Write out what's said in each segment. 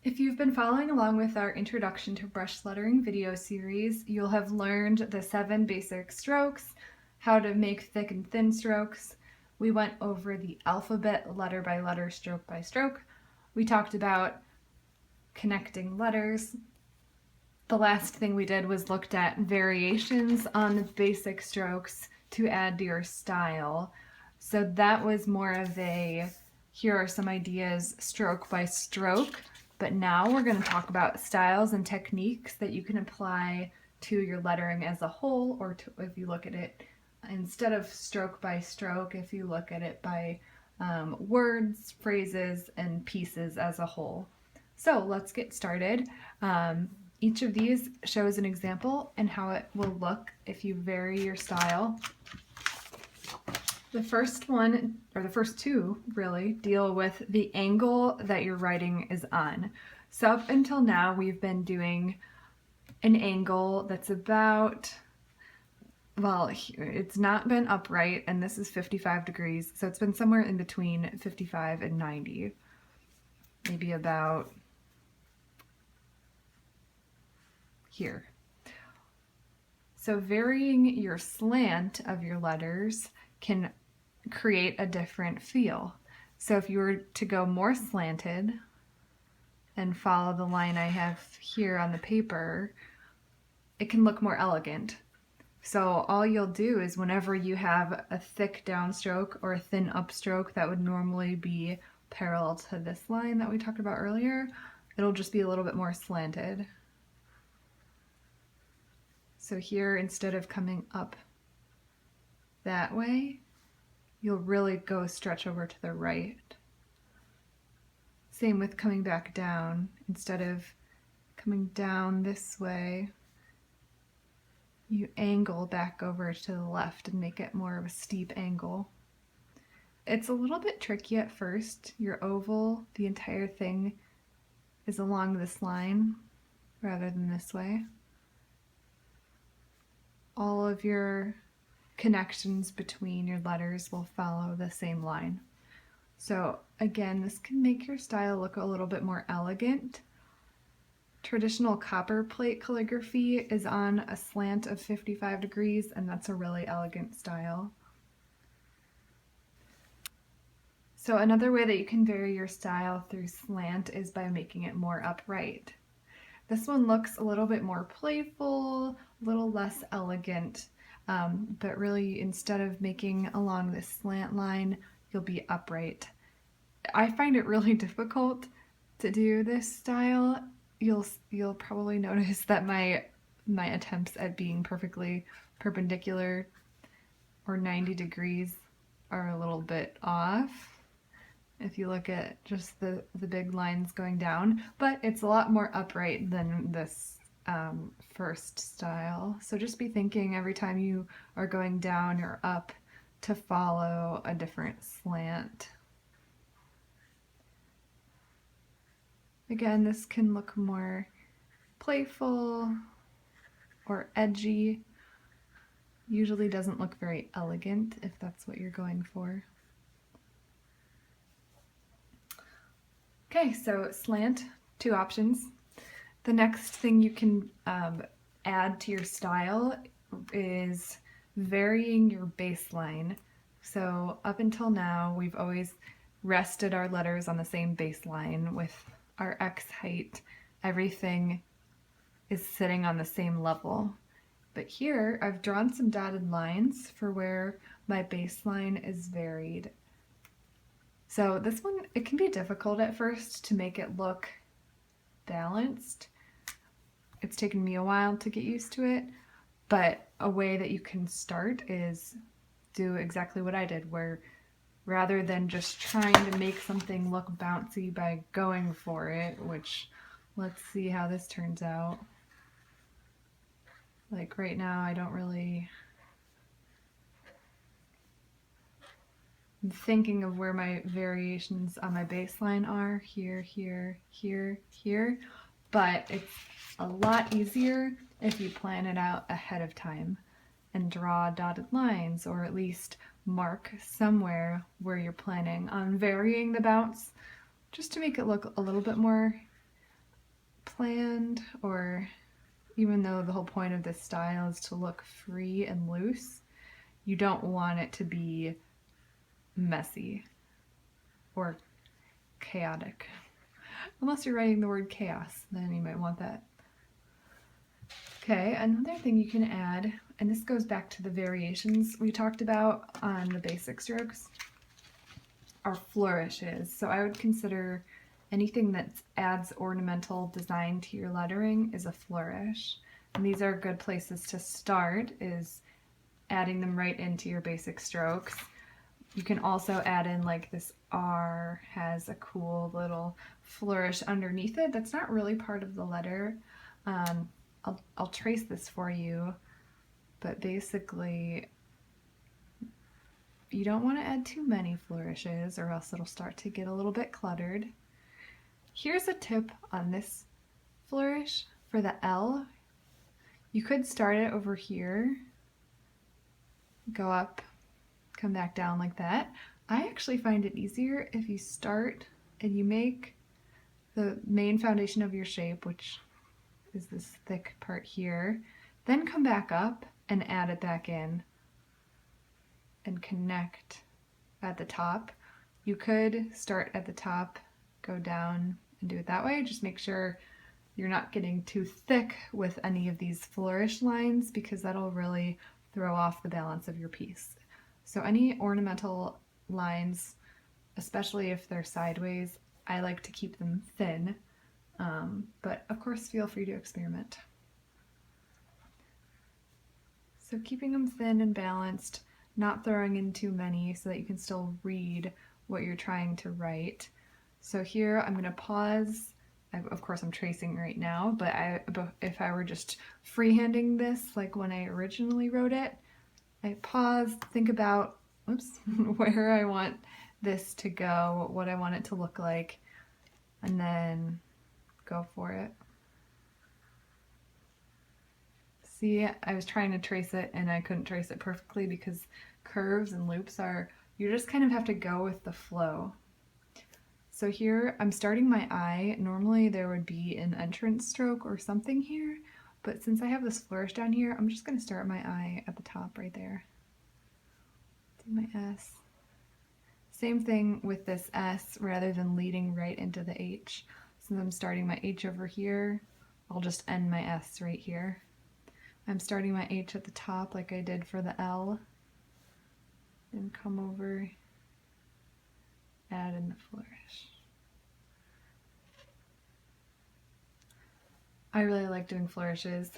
If you've been following along with our Introduction to Brush Lettering video series, you'll have learned the 7 basic strokes, how to make thick and thin strokes. We went over the alphabet letter by letter, stroke by stroke. We talked about connecting letters. The last thing we did was looked at variations on the basic strokes to add to your style. So that was more of a, here are some ideas stroke by stroke. But now we're going to talk about styles and techniques that you can apply to your lettering as a whole, or if you look at it instead of stroke by stroke, if you look at it by words, phrases, and pieces as a whole. So let's get started. Each of these shows an example and how it will look if you vary your style. The first one, or the first two really, deal with the angle that your writing is on. So up until now, we've been doing an angle that's about, well, it's not been upright, and this is 55 degrees, so it's been somewhere in between 55 and 90. Maybe about here. So varying your slant of your letters can create a different feel. So if you were to go more slanted and follow the line I have here on the paper, it can look more elegant. So all you'll do is whenever you have a thick downstroke or a thin upstroke that would normally be parallel to this line that we talked about earlier, it'll just be a little bit more slanted. So here, instead of coming up that way, you'll really go stretch over to the right. Same with coming back down. Instead of coming down this way, you angle back over to the left and make it more of a steep angle. It's a little bit tricky at first. Your oval, the entire thing is along this line rather than this way. All of your connections between your letters will follow the same line. So again, this can make your style look a little bit more elegant. Traditional copper plate calligraphy is on a slant of 55 degrees, and that's a really elegant style. So another way that you can vary your style through slant is by making it more upright. This one looks a little bit more playful, a little less elegant, but really instead of making along this slant line, you'll be upright. I find it really difficult to do this style. You'll probably notice that my attempts at being perfectly perpendicular or 90 degrees are a little bit off if you look at just the big lines going down, but it's a lot more upright than this first style. So just be thinking every time you are going down or up to follow a different slant. Again, this can look more playful or edgy. Usually doesn't look very elegant if that's what you're going for. Okay, so slant, 2 options. The next thing you can add to your style is varying your baseline. So up until now, we've always rested our letters on the same baseline with our X height. Everything is sitting on the same level. But here, I've drawn some dotted lines for where my baseline is varied. So this one, it can be difficult at first to make it look balanced. It's taken me a while to get used to it, but a way that you can start is do exactly what I did, where rather than just trying to make something look bouncy by going for it, which let's see how this turns out. Like right now, I don't really... I'm thinking of where my variations on my baseline are, here, here, here, here, but it's a lot easier if you plan it out ahead of time and draw dotted lines, or at least mark somewhere where you're planning on varying the bounce, just to make it look a little bit more planned, or even though the whole point of this style is to look free and loose, you don't want it to be messy or chaotic. Unless you're writing the word chaos, then you might want that. Okay, another thing you can add, and this goes back to the variations we talked about on the basic strokes, are flourishes. So I would consider anything that adds ornamental design to your lettering is a flourish. And these are good places to start, is adding them right into your basic strokes. You can also add in, like, this R has a cool little flourish underneath it that's not really part of the letter. I'll trace this for you, but basically you don't want to add too many flourishes or else it'll start to get a little bit cluttered. Here's a tip on this flourish for the L. You could start it over here, go up, come back down like that. I actually find it easier if you start and you make the main foundation of your shape, which is this thick part here, then come back up and add it back in and connect at the top. You could start at the top, go down and do it that way. Just make sure you're not getting too thick with any of these flourish lines, because that'll really throw off the balance of your piece. So any ornamental lines, especially if they're sideways, I like to keep them thin, but of course feel free to experiment. So keeping them thin and balanced, not throwing in too many so that you can still read what you're trying to write. So here I'm going to pause. Of course I'm tracing right now, but if I were just freehanding this like when I originally wrote it, I pause, think about, where I want this to go, what I want it to look like, and then go for it. See, I was trying to trace it and I couldn't trace it perfectly because curves and loops you just kind of have to go with the flow. So here I'm starting my eye. Normally there would be an entrance stroke or something here, but since I have this flourish down here, I'm just going to start my eye at the top right there. Do my S. Same thing with this S, rather than leading right into the H. Since I'm starting my H over here, I'll just end my S right here. I'm starting my H at the top like I did for the L, and come over, add in the flourish. I really like doing flourishes.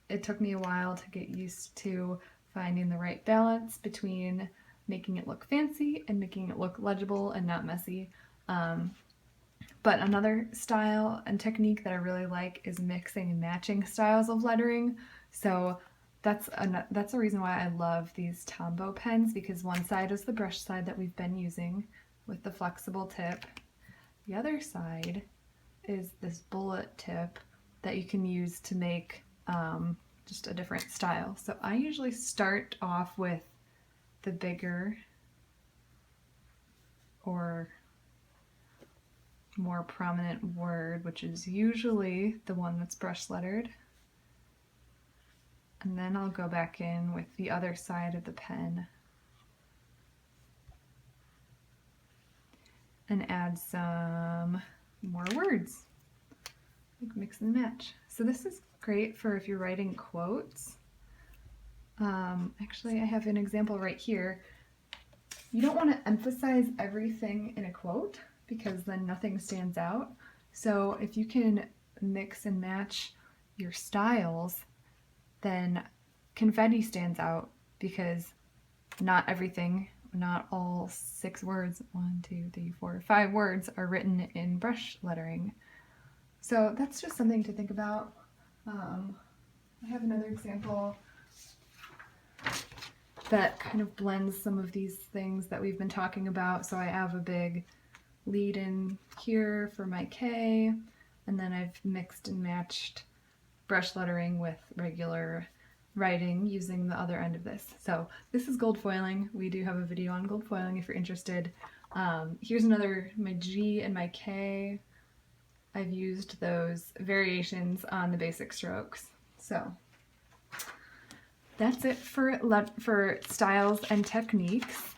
It took me a while to get used to finding the right balance between making it look fancy and making it look legible and not messy. But another style and technique that I really like is mixing and matching styles of lettering. So that's a reason why I love these Tombow pens, because one side is the brush side that we've been using with the flexible tip. The other side is this bullet tip that you can use to make just a different style. So I usually start off with the bigger or more prominent word, which is usually the one that's brush lettered. And then I'll go back in with the other side of the pen and add some more words, like mix and match. So this is great for if you're writing quotes. Actually, I have an example right here. You don't want to emphasize everything in a quote because then nothing stands out. So if you can mix and match your styles, then confetti stands out because not everything, not all 6 words, 1, 2, 3, 4, 5 words are written in brush lettering. So that's just something to think about. I have another example that kind of blends some of these things that we've been talking about. So I have a big lead in here for my K, and then I've mixed and matched brush lettering with regular writing using the other end of this. So this is gold foiling. We do have a video on gold foiling if you're interested. Here's another, my G and my K. I've used those variations on the basic strokes. So that's it for styles and techniques.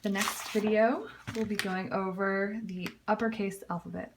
The next video, we'll be going over the uppercase alphabet.